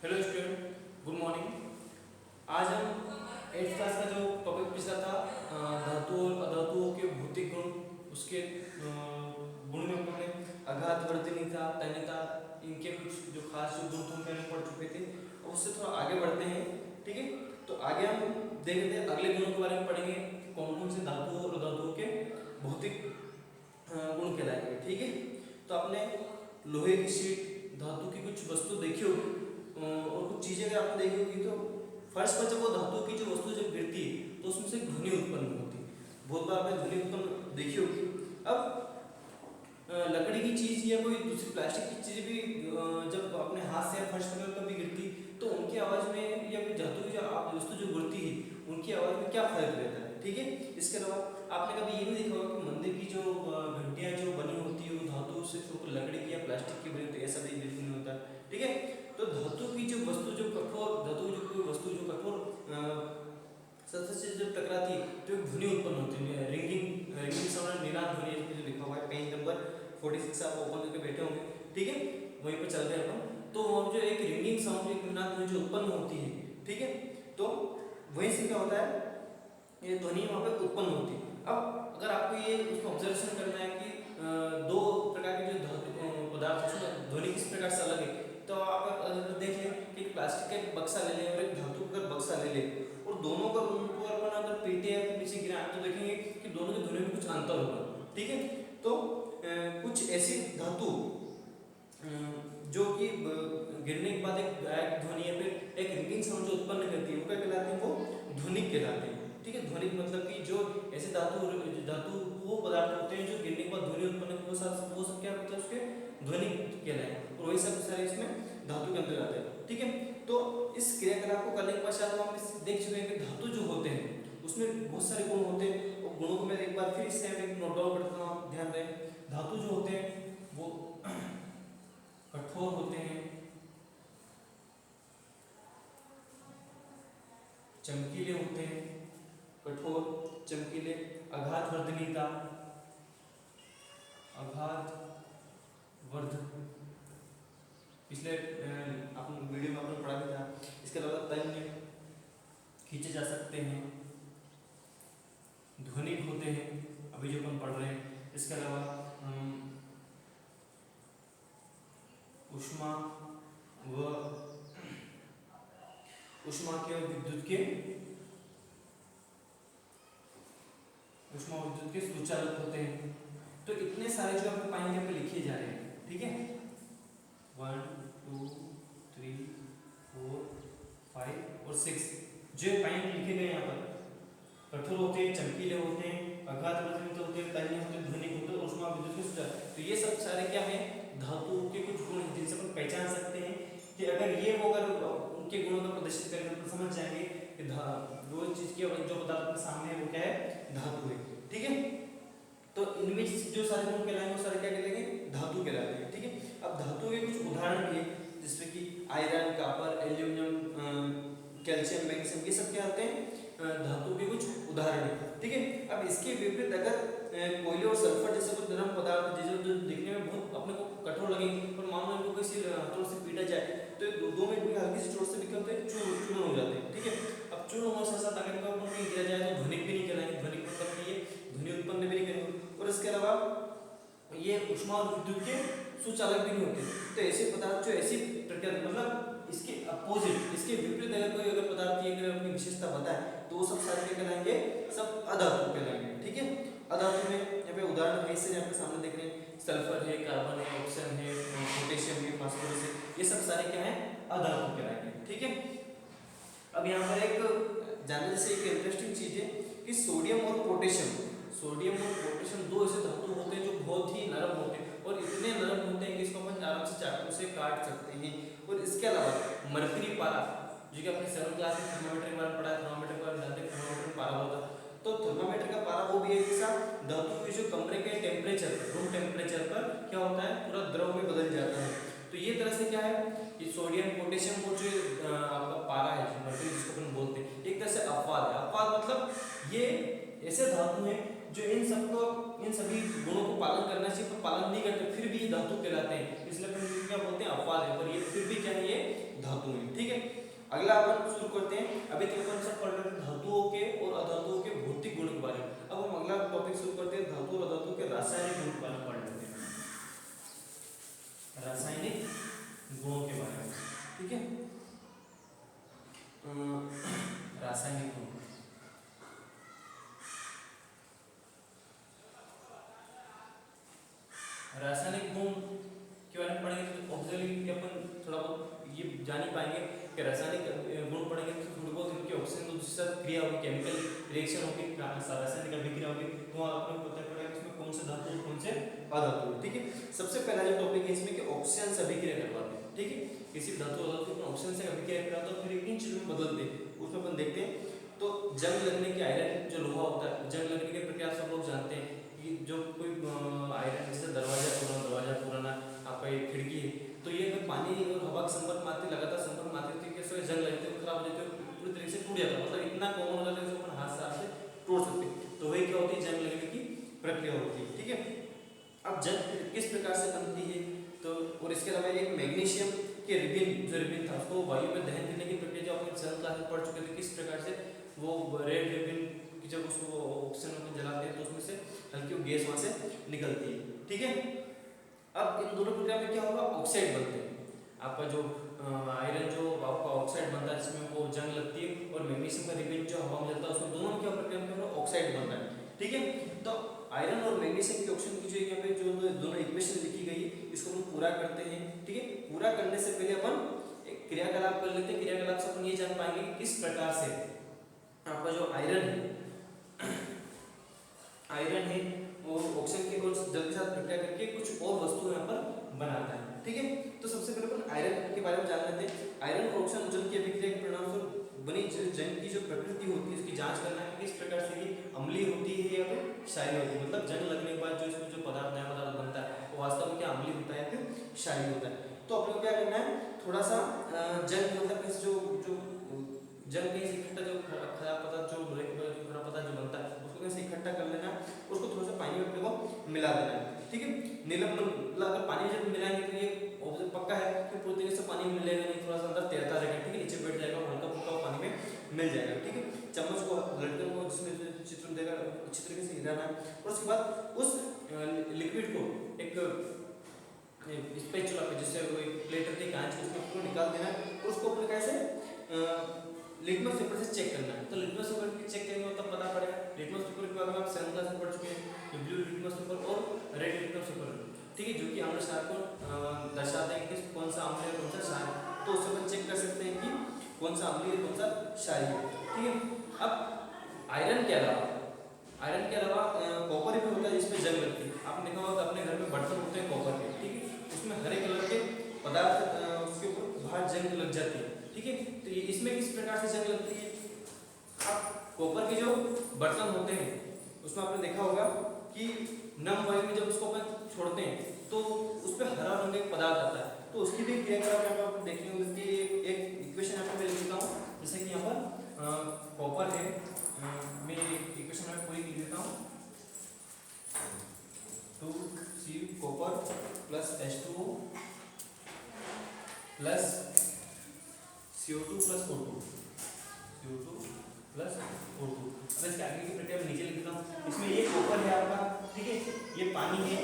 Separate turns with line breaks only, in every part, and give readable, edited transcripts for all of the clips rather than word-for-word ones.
Hello student, good morning. आज हम 8th class का जो टॉपिक पिछला था धातु और अधातुओं के भौतिक गुण, उसके गुण में अपने आघात, वर्तनीयता, तन्यता, इनके कुछ जो खास जो गुण थे उनके हम पढ़ चुके थे। और उससे थोड़ा आगे बढ़ते हैं, ठीक है। तो आगे हम देखते हैं अगले गुणों के बारे में पढ़ेंगे, कौन कौन से धातु और अधातुओं के भौतिक गुण कहलाएंगे, ठीक है। तो आपने लोहे की शीट, धातु की कुछ वस्तु देखी होगी और कुछ चीजें अगर आपने देखी होगी तो फर्श पर जब वो धातु की जो वस्तु जब गिरती है तो उसमें से ध्वनि उत्पन्न होती है। बहुत बार आपने ध्वनि उत्पन्न देखी होगी। अब लकड़ी की चीज या कोई दूसरी प्लास्टिक की चीज भी जब अपने हाथ से या फर्श पर कभी गिरती तो उनकी आवाज में या फिर धातु की जो वस्तु जो गिरती है उनकी आवाज में क्या फर्क रहता है, ठीक है। इसके अलावा आपने कभी ये नहीं देखा होगा कि मंदिर की जो घंटियां जो बनी होती है वो धातु से लकड़ी की या प्लास्टिक की बनी होती है, ऐसा भी बिल्कुल नहीं होता, ठीक है। तो धातु की जो वस्तु जो कठोर धातु जो कोई वस्तु जो कठोर सतह से जब टकराती है तो एक ध्वनि उत्पन्न होती है, रिंगिंग साउंड, निनाद ध्वनि, जो लिखा हुआ है पेज नंबर 46 आप ओपन करके बैठे होंगे, ठीक है। वहीं पर चल रहे हैं अपन। तो वो जो एक रिंगिंग साउंड, एक निनाद ध्वनि जो उत्पन्न होती है, ठीक है। तो वहीं से क्या होता है, ये ध्वनि वहाँ पे उत्पन्न होती है। अब अगर आपको ये उसको ऑब्जर्वेशन करना है कि दो प्रकार के जो धातु पदार्थ उसमें ध्वनि किस प्रकार से अलग है, तो आप अगर देख लें कि प्लास्टिक का एक बक्सा ले लें और एक धातु का बक्सा ले लें और दोनों का उनको अपन अगर पीटे या नीचे गिराएं तो देखेंगे कि दोनों की ध्वनि में कुछ अंतर होगा, ठीक है। तो कुछ ऐसी धातु जो कि गिरने के बाद एक गायक ध्वनि या फिर एक रिंगिंग साउंड जो उत्पन्न करती है वो क्या कहलाते हैं, वो ध्वनिक कहलाते हैं, ठीक है। ध्वनिक मतलब कि जो ऐसे धातु वो पदार्थ होते हैं जो गिरने के बाद ध्वनि उत्पन्न वो सब क्या होता है, उसके ध्वनिक कहलाए। और वही सब सारे इसमें धातु के अंदर आते हैं, ठीक है। तो इस क्रियाकलाप को करने के पश्चात हम देख चुके हैं कि धातु जो होते हैं उसमें बहुत सारे गुण होते हैं। और गुणों को मैं एक बार फिर इससे नोट डाउन करता हूँ, आप ध्यान दें। धातु जो होते हैं वो कठोर होते हैं, चमकीले होते हैं, कठोर, चमकीले, आघात वर्धनीयता, आघात वर्ध, पिछले अपन वीडियो में अपन पढ़ा भी था। इसके अलावा तन्य, खींचे जा सकते हैं, ध्वनिक होते हैं, अभी जो अपन पढ़ रहे हैं। इसके अलावा ऊष्मा के और विद्युत के सुचालक होते हैं। तो इतने सारे जो आपको पाएंगे आपको लिखे जा रहे हैं, ठीक है। 1 2 3 4 5 और 6 जो पाएंगे लिखे गए यहाँ पर। कठोर होते हैं, चमकीले होते हैं, आघात वर्धनीय होते हैं, तन्य होते हैं, ध्वनिक होते हैं, ऊष्मा विद्युत के सुचालक। तो ये सब सारे क्या है, धातुओं के कुछ गुण हैं जिनसे अपन पहचान सकते हैं कि अगर ये वो अगर उनके गुणों का प्रदर्शित करेंगे तो समझ जाएंगे कि दो चीज के जो पदार्थ के सामने है वो क्या है, धातु है, ठीक है। तो इनमें जो सारे गुण कहलाएंगे वो सारे क्या कहलाएंगे, धातु कहलाते हैं, ठीक है। अब धातु के कुछ उदाहरण भी है जिसमें कि iron, copper, aluminium, calcium, magnesium, ये सब क्या होते हैं, धातु के कुछ उदाहरण है, ठीक है। अब इसके विपरीत अगर कोयले और सल्फर जैसे कुछ नरम पदार्थ जो दिखने में बहुत अपने को कठोर लगेंगे, पर मान लो इनको किसी हथौड़े से पीटा जाए तो दो मिनट में हल्की सी चोट से क्या होते हैं, चूर्ण हो जाते हैं, ठीक है। अब चूर्ण होने से साथ अगर इनको ऊपर कहीं गिरा जाए तो ध्वनिक भी नहीं कहलाएंगे, ध्वनिक मतलब कि ये ध्वनि उत्पन्न भी नहीं करेंगे। और इसके अलावा ये ऊष्मा और विद्युत के सुचालक भी नहीं होते। तो ऐसे पदार्थ जो ऐसी प्रक्रिया मतलब इसके अपोजिट, इसके विपरीत अगर कोई अगर पदार्थ ये अपनी विशेषता बताए तो वो सब सारे क्या कहलाएंगे, सब अधातु कहलाएंगे, ठीक है। अधातु में यहाँ पे उदाहरण है, इससे आपके सामने देख रहे हैं, सल्फर है, कार्बन है, ऑक्सीजन है, पोटेशियम है, फास्फोरस है, ये सब सारे क्या है, अधातु कहलाएंगे, ठीक है। अब यहाँ पर एक जानने से एक इंटरेस्टिंग चीज है कि सोडियम और पोटेशियम दो ऐसे धातु होते हैं जो बहुत ही नरम होते हैं और इतने नरम होते हैं कि इसको अपन आराम से चाकू से काट सकते हैं। और इसके अलावा मरकरी पारा, जो कि अपने 7th क्लास में थर्मामीटर के बारे में पढ़ा है, थर्मामीटर के बारे में जानते हैं, थर्मामीटर में पारा होता है। तो थर्मामीटर का पारा वो भी है जैसा धातु की जो कमरे के टेम्परेचर पर, रूम टेम्परेचर पर क्या होता है, पूरा द्रव में बदल जाता है। तो ये तरह से क्या है, ये सोडियम पोटेशियम को जो आपका पारा है, मरकरी जिसको अपन बोलते हैं, एक तरह से अपवाद है। अपवाद मतलब ये ऐसे धातु हैं जो इन सभी गुणों को पालन करना चाहिए पर पालन नहीं करते, फिर भी ये धातु कहलाते हैं, इसलिए अपन क्या बोलते हैं, अपवाद है। पर ये फिर भी क्या है, ये धातु में। ठीक है, अगला अपन शुरू करते हैं। अभी तक अपन सब पढ़ रहे थे धातुओं के और अधातुओं के भौतिक गुण के बारे में। अब हम अगला टॉपिक शुरू करते हैं धातु और अधातु के रासायनिक गुण के बारे में पढ़ लेते हैं, रासायनिक गुणों के बारे में। ठीक है, रासायनिक गुण, रासायनिक गुण के बारे में पढ़ेंगे तो ऑब्वियसली अपन थोड़ा बहुत ये जान ही पाएंगे कि रासायनिक गुण पढ़ेंगे तो थोड़ी बहुत इनके ऑक्सीजन तो दूसरे साथ क्रिया होगी, केमिकल रिएक्शन होगी, रासायनिक अभिक्रिया होगी, तो आपको पता पड़ेगा कि इसमें कौन से धातु और कौन से अधातु। ठीक है, सबसे पहला जो टॉपिक है इसमें कि ऑक्सीजन से अभिक्रिया करवाते हैं। ठीक है, किसी धातु अधातु में ऑक्सीजन से अभिक्रिया कराते हैं तो फिर इन चीजों में बदलते हैं, उसमें अपन देखते हैं। तो जंग लगने की आयरन जो लोहा होता है, जंग लगने की प्रक्रिया सब लोग जानते हैं कि जो कोई आयरन जैसे दरवाजा पुराना आपका एक खिड़की है, तो ये अगर पानी और हवा के संपर्क में आती, लगातार संपर्क में आती है तो जंग लगते हैं, खराब हो जाते हैं, पूरी तरीके से टूट जाता है, मतलब इतना कॉमन हो जाता है कि अपन हाथ से तोड़ सकते हैं। तो वही क्या होती है, जंग लगने की प्रक्रिया होती है। ठीक है, अब जंग किस प्रकार से बनती है तो, और इसके अलावा एक मैग्नीशियम के रिबिन जो रिबिन था उसको वायु में दहन करने की प्रक्रिया जो अपने चरण क्लास में पढ़ चुके थे, किस प्रकार से वो रेड रिबिन की जब उसको ऑक्सीजन में जलाते हैं तो उसमें से हल्की गैस वहां से निकलती है। ठीक है, अब इन दोनों प्रक्रिया में क्या होगा, ऑक्साइड बनते हैं। आपका जो आयरन जो आपका ऑक्साइड बनता है जिसमें वो जंग लगती है, और मैग्नीशियम का रिबिन जो हवा में जलता है उसमें दोनों में क्या प्रक्रिया में क्या ऑक्साइड बनता है। ठीक है, तो आयरन और मैग्नीशियम की ऑक्सीजन की जो यहाँ पे जो दोनों इक्वेशन लिखी गई इसको हम पूरा करते हैं। ठीक है, पूरा करने से पहले अपन एक क्रियाकलाप कर लेते हैं। क्रियाकलाप से अपन ये जान पाएंगे कि किस प्रकार से आपका जो आयरन है वो ऑक्सीजन के जल के साथ प्रक्रिया करके कुछ और वस्तु यहाँ पर बनाता है। ठीक है, तो सबसे पहले अपन आयरन के बारे में जान लेते हैं। आयरन और ऑक्सीजन जल की अभिक्रिया के परिणाम स्वरूप बनी जंग की जो प्रकृति होती है उसकी जांच करना है, किस प्रकार से ये अम्लीय होती है या फिर क्षारीय होती है। मतलब जंग लगने के बाद जो इसमें जो पदार्थ नया पदार्थ बनता है वो वास्तव में क्या अम्लीय होता है या फिर क्षारीय होता है। तो अपने को क्या करना है, थोड़ा सा जंग मतलब इस जो जंग कहीं से इकट्ठा जो खराब पदार्थ जो लोहे का जो खराब पदार्थ जो बनता है उसको कैसे इकट्ठा कर लेना है, उसको थोड़ा सा पानी में अपने को मिला देना है। ठीक है, निलंबन मतलब अगर पानी जब मिलाएंगे तो ये ऑब्जेक्ट पक्का है कि पूरी तरीके से पानी मिलेगा नहीं, थोड़ा सा अंदर तैरता रहेगा। ठीक है, नीचे बैठ जाएगा, हल्का फुल्का पानी में मिल जाएगा। ठीक है, चम्मच को लटकन को जिसमें चित्र देगा अच्छी तरीके से हिलाना है, और उसके बाद उस लिक्विड को एक स्पैचुला पे जिससे वो एक प्लेट रखी कांच की उसको निकाल देना है, और उसको अपने कैसे लिटमस पेपर से चेक करना है। तो लिटमस पेपर की चेक करेंगे तब पता पड़ेगा। लिटमस पेपर के बारे में आप 7th क्लास में पढ़ चुके हैं, ब्लू लिटमस पेपर और रेड लिटमस पेपर। ठीक है, जो कि आम्ल क्षार को दर्शाते हैं कि कौन सा आम्ल है कौन सा क्षार है, तो उससे अपन चेक कर सकते हैं कि कौन सा अम्लीय है कौन सा क्षारीय है। ठीक है, अब आयरन के अलावा कॉपर भी होता है जिसमें जंग लगती है। आपने देखा होगा अपने घर में बर्तन होते हैं कॉपर के, ठीक है, उसमें हरे कलर के पदार्थ उसके ऊपर बाहर जंग लग जाती है। ठीक है, तो ये इसमें किस प्रकार से जंग लगती है, अब कॉपर के जो बर्तन होते हैं उसमें आपने देखा होगा कि नम वायु में जब उसको अपन छोड़ते हैं तो उस पर हरा रंग एक पदार्थ आता है, तो उसकी भी क्रियाकलाप आप देखेंगे। उसकी एक इक्वेशन यहाँ पर मैं लिख देता हूँ, जैसे कि यहाँ पर कॉपर है, मैं इक्वेशन में पूरी लिख देता हूँ, 2C copper plus H2O plus CO2 plus O2 plus O2। अब इसके आगे की प्रक्रिया में नीचे लिख देता हूँ। इसमें ये कॉपर है आपका, ठीक है, ये पानी है,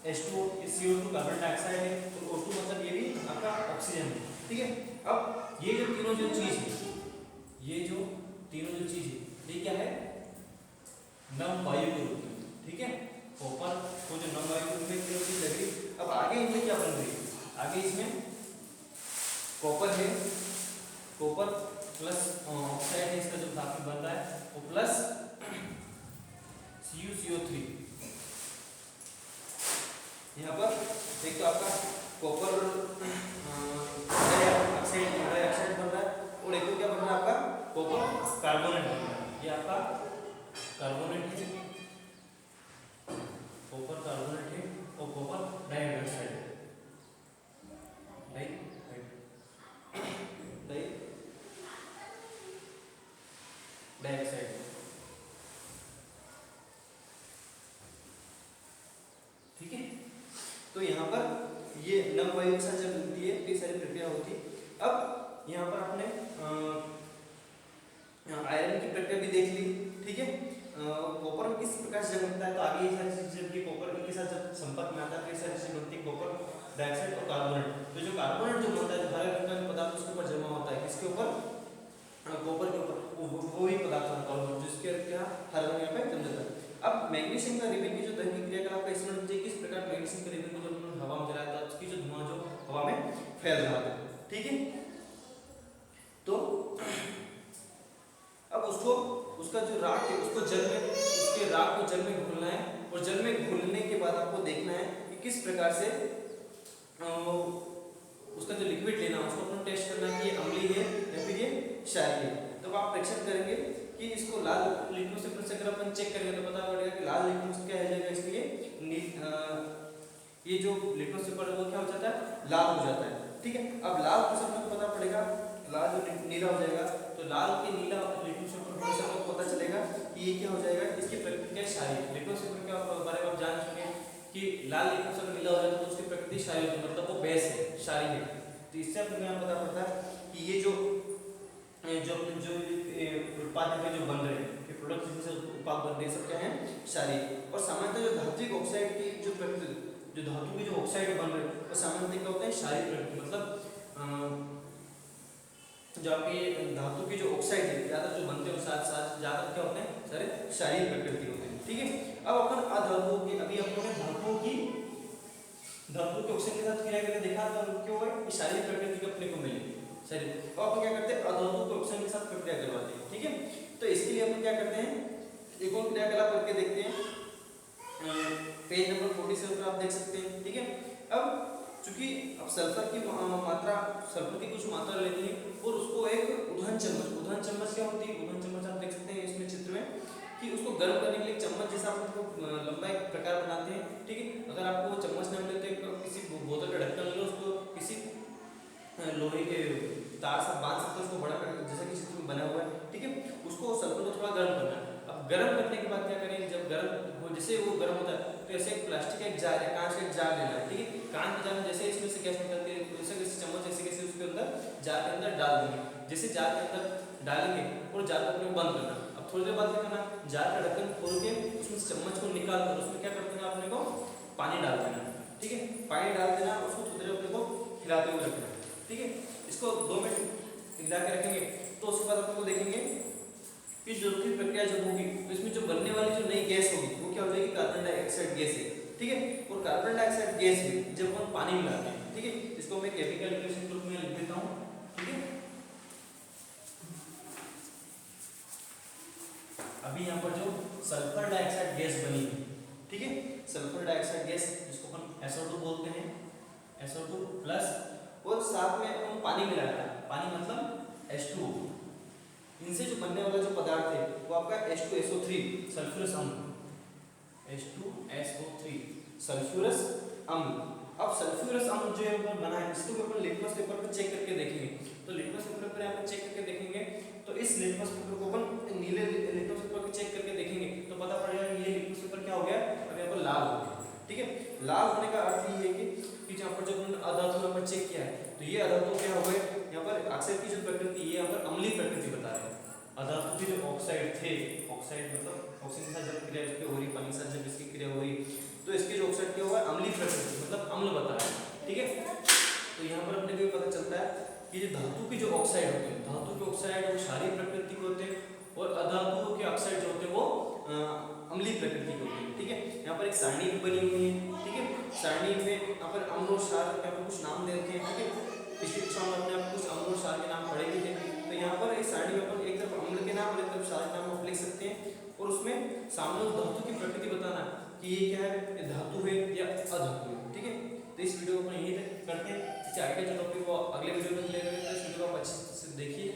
H2O CO2 कार्बन डाइऑक्साइड है, तो O2 मतलब ये भी आपका ऑक्सीजन है। ठीक है, अब ये जो तीनों जो चीज है, ये क्या है, नम वायु के रूप में। ठीक है, कॉपर को जो नम वायु के रूप में चीज लग रही। अब आगे इसमें क्या बन रही है, आगे इसमें कॉपर है, कॉपर प्लस ऑक्साइड है, इसका जो धातु बनता है वो प्लस CuCO3। यहाँ पर एक तो आपका कॉपर डाइऑक्साइड बन रहा है, और एक क्या बन रहा है आपका कॉपर कार्बोनेट बन रहा है। ये आपका कार्बोनेट है, कॉपर कार्बोनेट है, और कॉपर डाइऑक्साइड है, डाइऑक्साइड। ठीक है, तो यहाँ पर ये नम वायु के साथ जब मिलती है तो ये सारी प्रक्रिया होती है। अब यहाँ पर आपने आयरन की प्रक्रिया भी देख ली, ठीक है। कॉपर किस प्रकार से जंग है, तो आगे ये सारी चीजें जब कॉपर के साथ जब संपर्क में आता है तो ये सारी चीजें बनती है, कॉपर डाइऑक्साइड और कार्बोनेट। तो जो कार्बोनेट जो बनता है, जो हरे रंग का पदार्थ उसके ऊपर जमा होता है, किसके ऊपर, कॉपर के ऊपर, वो ही पदार्थ होता है जिसके क्या हरे रंग यहाँ पे जम जाता है। अब मैग्नीशियम का रिबन की जो दहन की क्रियाकलाप का स्मरण कीजिए, किस प्रकार मैग्नीशियम के रिबन को जब उन्होंने हवा में जलाया था उसकी जो धुआं जो हवा में फैल रहा था, ठीक है। तो अब उसको उसका जो राख है उसको जल में, उसके राख को जल में घोलना है, और जल में घोलने के बाद आपको देखना है कि किस प्रकार से उसका जो लिक्विड लेना है उसको अपना टेस्ट करना है कि ये अम्लीय है या फिर ये क्षारीय है। तो आप परीक्षण करेंगे कि इसको लाल लिटमस पेपर से अगर अपन चेक करेंगे तो पता पड़ेगा कि लाल लिटमस क्या हो जाएगा, इसलिए ये जो लिटमस पेपर है वो क्या हो जाता है, लाल हो जाता है, ठीक है। अब लाल से आपको पता पड़ेगा, लाल जो नीला हो जाएगा, तो लाल के नीला लिटमस पेपर से आपको पता चलेगा कि ये क्या हो जाएगा, इसकी प्रकृति क्या क्षारीय। लिटमस पेपर के बारे में आप जान चुके हैं कि लाल लिटमस पेपर नीला हो जाता है तो उसकी प्रकृति क्षारीय होती है, मतलब वो बेस है, क्षारीय है। तो इससे आपको यहाँ पता पड़ता है कि ये जो उत्पाद जो बन रहे हैं, ये प्रोडक्ट जिनसे उत्पाद बन रहे हैं सब क्या है, क्षारीय। और सामान्यतः जो धात्विक ऑक्साइड की जो प्रकृति, जो धातु के जो ऑक्साइड बन रहे हैं वो सामान्यतः क्या होते हैं, क्षारीय प्रकृति, मतलब जो आपके धातु के जो ऑक्साइड है ज्यादा जो बनते हैं साथ साथ ज्यादा क्या होते हैं, सारे क्षारीय प्रकृति होते हैं, ठीक है। अब अपन अधातुओं की, अभी हमने धातुओं के ऑक्सीजन के साथ क्रिया करके देखा तो क्यों है, क्षारीय प्रकृति अपने को मिली, सही। तो अपन क्या करते हैं, अधातु को ऑक्सीजन के साथ प्रक्रिया करवाते हैं, ठीक है। तो इसके लिए अपन क्या करते हैं, एक और क्रियाकलाप करके देखते हैं, पेज नंबर 47 पर आप देख सकते हैं, ठीक है। अब चूंकि अब सल्फर की मात्रा, सल्फर की कुछ मात्रा लेनी है और उसको एक उद्वहन चम्मच क्या होती है, उद्वहन चम्मच आप देख सकते हैं इसमें चित्र में कि उसको गर्म करने के लिए चम्मच जैसा आपको लंबा एक प्रकार बनाते हैं, ठीक है। अगर आपको चम्मच न मिले तो किसी बोतल का ढक्कन लो, उसको किसी लोहे के तार से बांध सकते हो उसको बड़ा कर, जैसा कि चित्र में बना हुआ है, ठीक है। उसको सल्फर को थोड़ा गर्म करना है। अब गर्म करने के बाद क्या करेंगे, जब गर्म हो, जैसे वो गर्म होता है तो ऐसे एक प्लास्टिक का एक जार या कांच का एक जार लेना है, ठीक है। कांच के जार में जैसे इसमें से गैस निकलती है, जैसे किसी चम्मच ऐसे कैसे उसके अंदर जार के अंदर डाल देंगे, जैसे जार के अंदर डालेंगे और जार को अपने बंद करना। अब थोड़ी देर बाद क्या करना, जार का ढक्कन खोल के उसमें चम्मच को निकाल कर उसमें क्या करते हैं, अपने को पानी डाल देना, ठीक है। पानी डाल देना, उसको थोड़ी देर अपने को हिलाते हुए रखना, ठीक है। इसको 2 मिनट हिला के रखेंगे। तो उसके बाद आपको देखेंगे कि जो की प्रक्रिया जब होगी तो इसमें जो बनने वाली जो नई गैस होगी वो क्या हो जाएगी, कार्बन डाइऑक्साइड गैस है, ठीक है। और कार्बन डाइऑक्साइड गैस में जब हम पानी मिलाते हैं, ठीक है, इसको मैं केमिकल इक्वेशन के रूप में लिख देता हूँ, ठीक है। अभी यहाँ पर जो सल्फर डाइऑक्साइड गैस बनी है, ठीक है, सल्फर डाइऑक्साइड गैस जिसको हम SO2 बोलते हैं, SO2 प्लस, और साथ में हम पानी मिलाया था, पानी मतलब H2O। इनसे जो बनने वाला जो पदार्थ है वो आपका H2SO3 सल्फ्यूरस अम्ल, H2SO3 सल्फ्यूरस अम्ल। अब सल्फ्यूरस अम्ल जो है बना है इसको अपन लिटमस पेपर पर चेक करके देखेंगे। तो लिटमस पेपर पर आप चेक करके देखेंगे तो इस लिटमस पेपर को अपन नीले लिटमस पेपर को चेक करके देखेंगे तो पता पड़ेगा कि ये लिटमस पेपर क्या हो गया, अब यहाँ पर लाल हो गया, ठीक है। लाल होने का अर्थ ये है कि जहाँ पर जब अधातु में चेक किया है तो ये अधातु क्या हो गए, यहाँ पर ऑक्साइड की जो प्रकृति ये यहाँ पर अम्लीय प्रकृति बता रहे हैं। अधातु के जो ऑक्साइड थे, ऑक्साइड मतलब ऑक्सीजन के साथ जब क्रिया इस पे हो रही, पानी के साथ जब इसकी क्रिया हो रही तो इसके जो ऑक्साइड क्या हुआ, अम्लीय प्रकृति मतलब अम्ल बता रहा है, ठीक है। तो यहाँ पर अपने को पता चलता है कि जो धातु के जो ऑक्साइड होते हैं, धातु के ऑक्साइड वो क्षारीय प्रकृति के होते हैं और अधातुओं के ऑक्साइड जो होते हैं वो अम्लीय प्रकृति के होते हैं, ठीक है। यहाँ पर एक सारणी भी बनी हुई है, ठीक है। सारणी में यहाँ पर अम्ल और क्षार के आपको कुछ नाम दे रखे हैं, ठीक है। पिछली कक्षा में अपने आप कुछ अम्ल और क्षार के नाम पढ़े भी थे। तो यहाँ पर इस सारणी में अपन एक तरफ अम्ल के नाम और एक तरफ क्षार के नाम आप लिख सकते हैं और उसमें सामने उस धातु की प्रकृति बताना कि ये क्या है, ये धातु है या अधातु है, ठीक है। तो इस वीडियो को यहीं तक करते हैं, इससे आगे का जो टॉपिक वो अगले वीडियो में मिलेगा। तो इस वीडियो को आप अच्छे से देखिए।